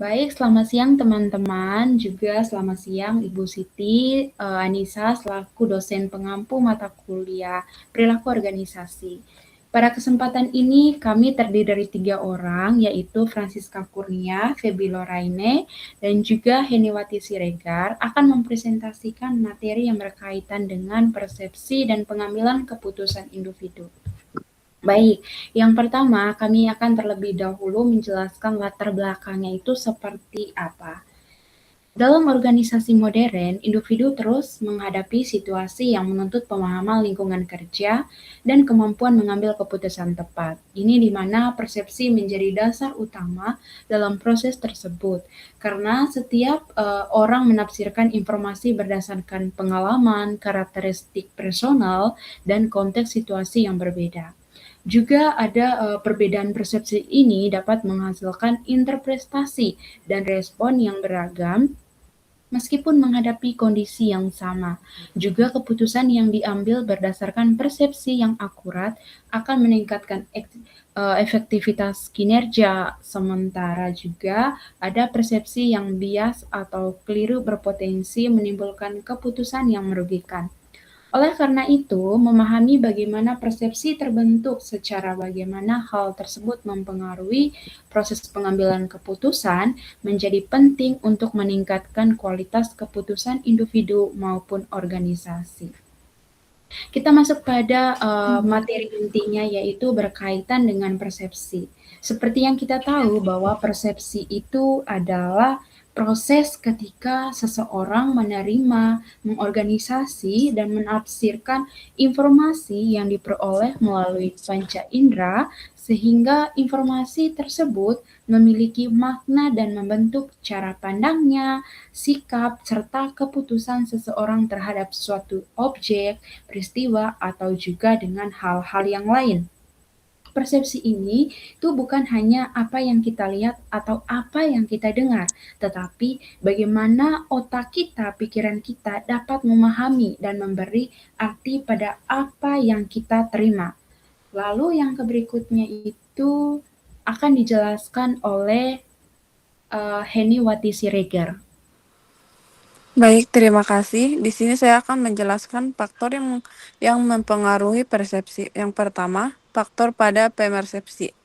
Baik, selamat siang teman-teman, juga selamat siang Ibu Siti, Anissa selaku dosen pengampu mata kuliah perilaku organisasi. Pada kesempatan ini kami terdiri dari 3 orang, yaitu Francisca Kurnia, Feby Loraine, dan juga Heniwati Siregar akan mempresentasikan materi yang berkaitan dengan persepsi dan pengambilan keputusan individu. Baik, yang pertama kami akan terlebih dahulu menjelaskan latar belakangnya itu seperti apa. Dalam organisasi modern, individu terus menghadapi situasi yang menuntut pemahaman lingkungan kerja dan kemampuan mengambil keputusan tepat. Ini di mana persepsi menjadi dasar utama dalam proses tersebut, karena setiap orang menafsirkan informasi berdasarkan pengalaman, karakteristik personal, dan konteks situasi yang berbeda. Juga ada perbedaan persepsi ini dapat menghasilkan interpretasi dan respon yang beragam meskipun menghadapi kondisi yang sama. Juga keputusan yang diambil berdasarkan persepsi yang akurat akan meningkatkan efektivitas kinerja, sementara juga ada persepsi yang bias atau keliru berpotensi menimbulkan keputusan yang merugikan. Oleh karena itu, memahami bagaimana persepsi terbentuk secara bagaimana hal tersebut mempengaruhi proses pengambilan keputusan menjadi penting untuk meningkatkan kualitas keputusan individu maupun organisasi. Kita masuk pada materi intinya yaitu berkaitan dengan persepsi. Seperti yang kita tahu bahwa persepsi itu adalah proses ketika seseorang menerima, mengorganisasi, dan menafsirkan informasi yang diperoleh melalui panca indera sehingga informasi tersebut memiliki makna dan membentuk cara pandangnya, sikap, serta keputusan seseorang terhadap suatu objek, peristiwa, atau juga dengan hal-hal yang lain. Persepsi ini itu bukan hanya apa yang kita lihat atau apa yang kita dengar, tetapi bagaimana otak kita, pikiran kita dapat memahami dan memberi arti pada apa yang kita terima. Lalu yang berikutnya itu akan dijelaskan oleh Heniwati Siregar. Baik, terima kasih. Di sini saya akan menjelaskan faktor yang mempengaruhi persepsi. Yang pertama, faktor pada pemersepsi,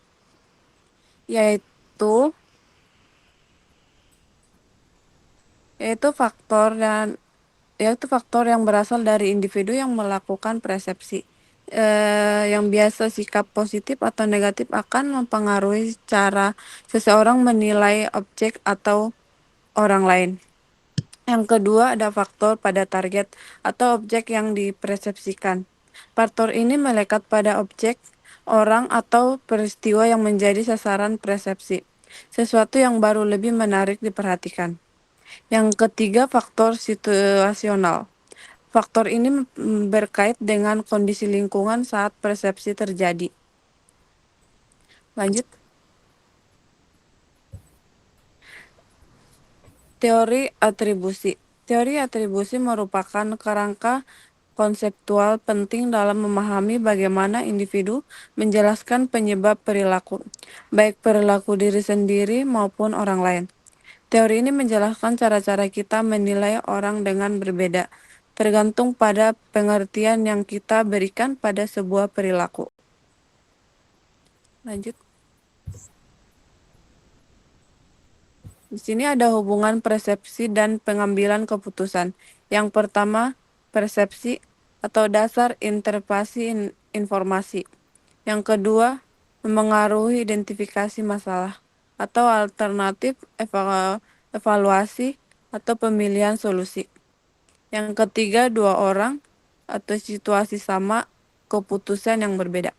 yaitu faktor yang berasal dari individu yang melakukan persepsi. Yang biasa sikap positif atau negatif akan mempengaruhi cara seseorang menilai objek atau orang lain. Yang kedua, ada faktor pada target atau objek yang dipersepsikan. Faktor ini melekat pada objek, orang, atau peristiwa yang menjadi sasaran persepsi. Sesuatu yang baru lebih menarik diperhatikan. Yang ketiga, faktor situasional. Faktor ini berkait dengan kondisi lingkungan saat persepsi terjadi. Lanjut. Teori atribusi. Teori atribusi merupakan kerangka konseptual penting dalam memahami bagaimana individu menjelaskan penyebab perilaku, baik perilaku diri sendiri maupun orang lain. Teori ini menjelaskan cara-cara kita menilai orang dengan berbeda, tergantung pada pengertian yang kita berikan pada sebuah perilaku. Lanjut. Di sini ada hubungan persepsi dan pengambilan keputusan. Yang pertama, persepsi atau dasar interpretasi informasi. Yang kedua, memengaruhi identifikasi masalah atau alternatif evaluasi atau pemilihan solusi. Yang ketiga, dua orang atau situasi sama, keputusan yang berbeda.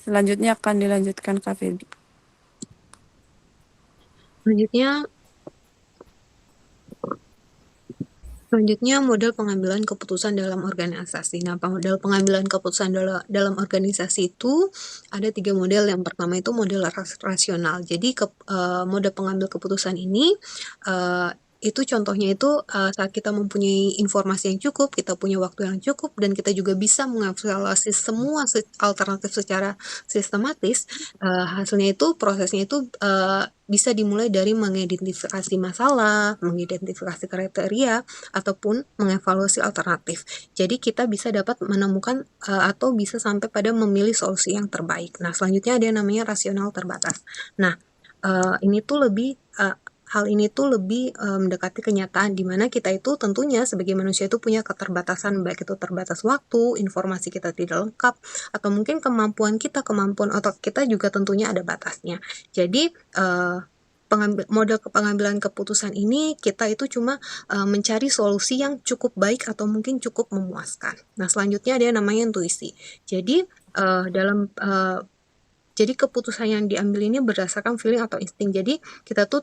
Selanjutnya akan dilanjutkan Kak Feby. Selanjutnya, model pengambilan keputusan dalam organisasi. Nah, model pengambilan keputusan dalam organisasi itu ada 3 model. Yang pertama itu model rasional. Jadi, model pengambil keputusan ini Itu contohnya itu saat kita mempunyai informasi yang cukup, kita punya waktu yang cukup, dan kita juga bisa mengevaluasi semua alternatif secara sistematis. Hasilnya itu, prosesnya itu bisa dimulai dari mengidentifikasi masalah, mengidentifikasi kriteria, ataupun mengevaluasi alternatif. Jadi kita bisa dapat menemukan atau bisa sampai pada memilih solusi yang terbaik. Nah, selanjutnya ada yang namanya rasional terbatas. Nah, hal ini tuh lebih mendekati kenyataan, di mana kita itu tentunya sebagai manusia itu punya keterbatasan, baik itu terbatas waktu, informasi kita tidak lengkap, atau mungkin kemampuan otak kita juga tentunya ada batasnya. Jadi model pengambilan keputusan ini kita itu cuma mencari solusi yang cukup baik atau mungkin cukup memuaskan. Nah, selanjutnya ada yang namanya intuisi. Jadi jadi keputusan yang diambil ini berdasarkan feeling atau insting. Jadi kita tuh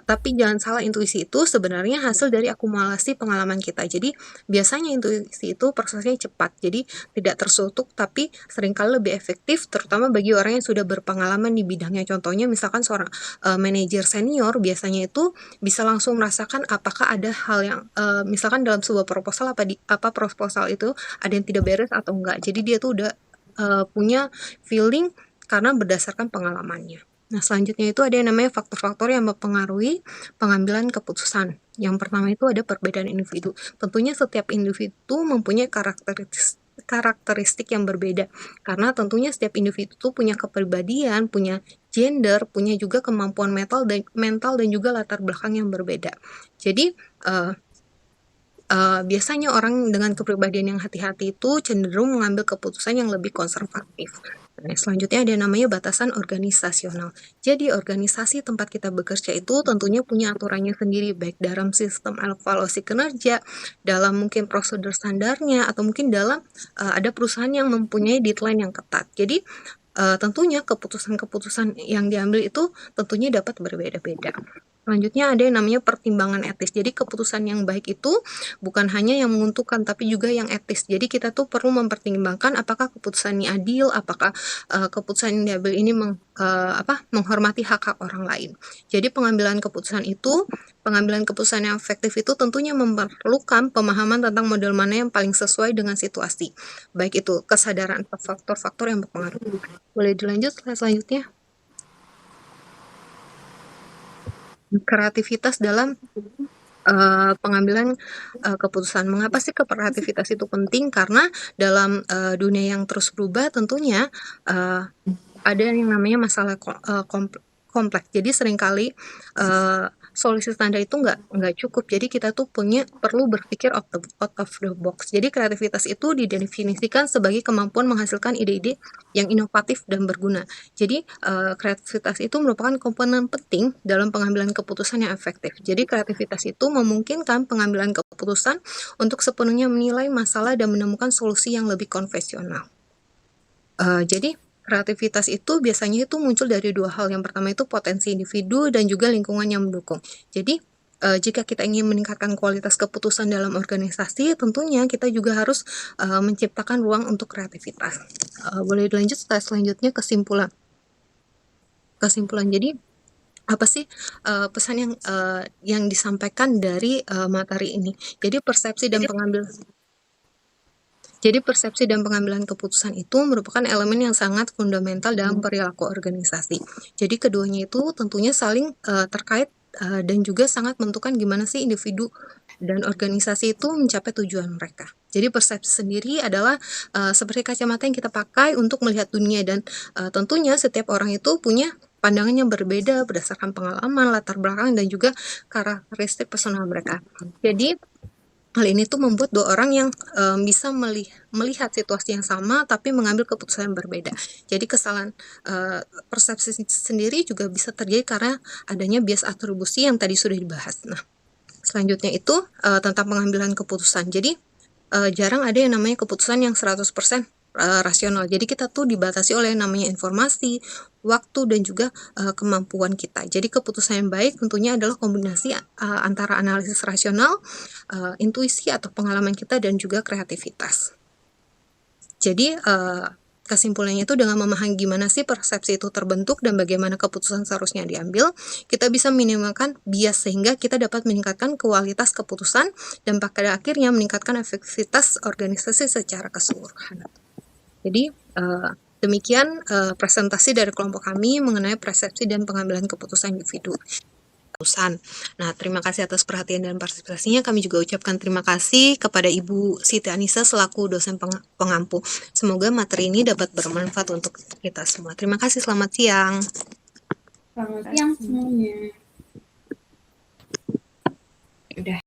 tapi jangan salah, intuisi itu sebenarnya hasil dari akumulasi pengalaman kita. Jadi biasanya intuisi itu prosesnya cepat, jadi tidak tersutuk, tapi seringkali lebih efektif, terutama bagi orang yang sudah berpengalaman di bidangnya. Contohnya misalkan seorang manajer senior, biasanya itu bisa langsung merasakan apakah ada hal yang misalkan dalam sebuah proposal proposal itu ada yang tidak beres atau enggak. Jadi dia tuh udah punya feeling karena berdasarkan pengalamannya. Nah, selanjutnya itu ada yang namanya faktor-faktor yang mempengaruhi pengambilan keputusan. Yang pertama itu ada perbedaan individu. Tentunya setiap individu mempunyai karakteristik yang berbeda, karena tentunya setiap individu itu punya kepribadian, punya gender, punya juga kemampuan mental dan juga latar belakang yang berbeda. Jadi biasanya orang dengan kepribadian yang hati-hati itu cenderung mengambil keputusan yang lebih konservatif. Nah, selanjutnya ada yang namanya batasan organisasional. Jadi organisasi tempat kita bekerja itu tentunya punya aturannya sendiri, baik dalam sistem evaluasi kinerja, dalam mungkin prosedur standarnya, atau mungkin dalam ada perusahaan yang mempunyai deadline yang ketat. Jadi tentunya keputusan-keputusan yang diambil itu tentunya dapat berbeda-beda. Selanjutnya ada yang namanya pertimbangan etis. Jadi keputusan yang baik itu bukan hanya yang menguntungkan, tapi juga yang etis. Jadi kita tuh perlu mempertimbangkan apakah keputusan ini adil, apakah keputusan yang diambil ini menghormati hak-hak orang lain. Jadi pengambilan keputusan yang efektif itu tentunya memerlukan pemahaman tentang model mana yang paling sesuai dengan situasi. Baik itu kesadaran faktor-faktor yang berpengaruh. Boleh dilanjut slide selanjutnya. Kreativitas dalam pengambilan keputusan. Mengapa sih kreativitas itu penting? Karena dalam dunia yang terus berubah tentunya ada yang namanya masalah kompleks. Jadi seringkali solusi standar itu nggak cukup. Jadi kita tuh perlu berpikir out of the box. Jadi kreativitas itu didefinisikan sebagai kemampuan menghasilkan ide-ide yang inovatif dan berguna. Jadi kreativitas itu merupakan komponen penting dalam pengambilan keputusan yang efektif. Jadi kreativitas itu memungkinkan pengambilan keputusan untuk sepenuhnya menilai masalah dan menemukan solusi yang lebih konvensional. Jadi kreativitas itu biasanya itu muncul dari dua hal. Yang pertama itu potensi individu dan juga lingkungan yang mendukung. Jadi jika kita ingin meningkatkan kualitas keputusan dalam organisasi, tentunya kita juga harus menciptakan ruang untuk kreativitas. Boleh dilanjut selanjutnya kesimpulan. Jadi apa sih pesan yang disampaikan dari materi ini? Jadi persepsi dan pengambilan keputusan itu merupakan elemen yang sangat fundamental dalam perilaku organisasi. Jadi keduanya itu tentunya saling terkait dan juga sangat menentukan gimana sih individu dan organisasi itu mencapai tujuan mereka. Jadi persepsi sendiri adalah seperti kacamata yang kita pakai untuk melihat dunia, dan tentunya setiap orang itu punya pandangan yang berbeda berdasarkan pengalaman, latar belakang, dan juga karakteristik personal mereka. Jadi hal ini tuh membuat dua orang yang bisa melihat situasi yang sama tapi mengambil keputusan yang berbeda. Jadi kesalahan persepsi sendiri juga bisa terjadi karena adanya bias atribusi yang tadi sudah dibahas. Nah, selanjutnya itu tentang pengambilan keputusan. Jadi jarang ada yang namanya keputusan yang 100% rasional. Jadi kita tuh dibatasi oleh yang namanya informasi, waktu, dan juga kemampuan kita. Jadi keputusan yang baik tentunya adalah kombinasi antara analisis rasional, intuisi atau pengalaman kita, dan juga kreativitas. Jadi kesimpulannya itu dengan memahami gimana sih persepsi itu terbentuk dan bagaimana keputusan seharusnya diambil, kita bisa minimalkan bias sehingga kita dapat meningkatkan kualitas keputusan dan pada akhirnya meningkatkan efektivitas organisasi secara keseluruhan. Jadi demikian presentasi dari kelompok kami mengenai persepsi dan pengambilan keputusan individu. Nah, terima kasih atas perhatian dan partisipasinya. Kami juga ucapkan terima kasih kepada Ibu Siti Anissa selaku dosen pengampu. Semoga materi ini dapat bermanfaat untuk kita semua. Terima kasih, selamat siang. Selamat siang semuanya. Udah.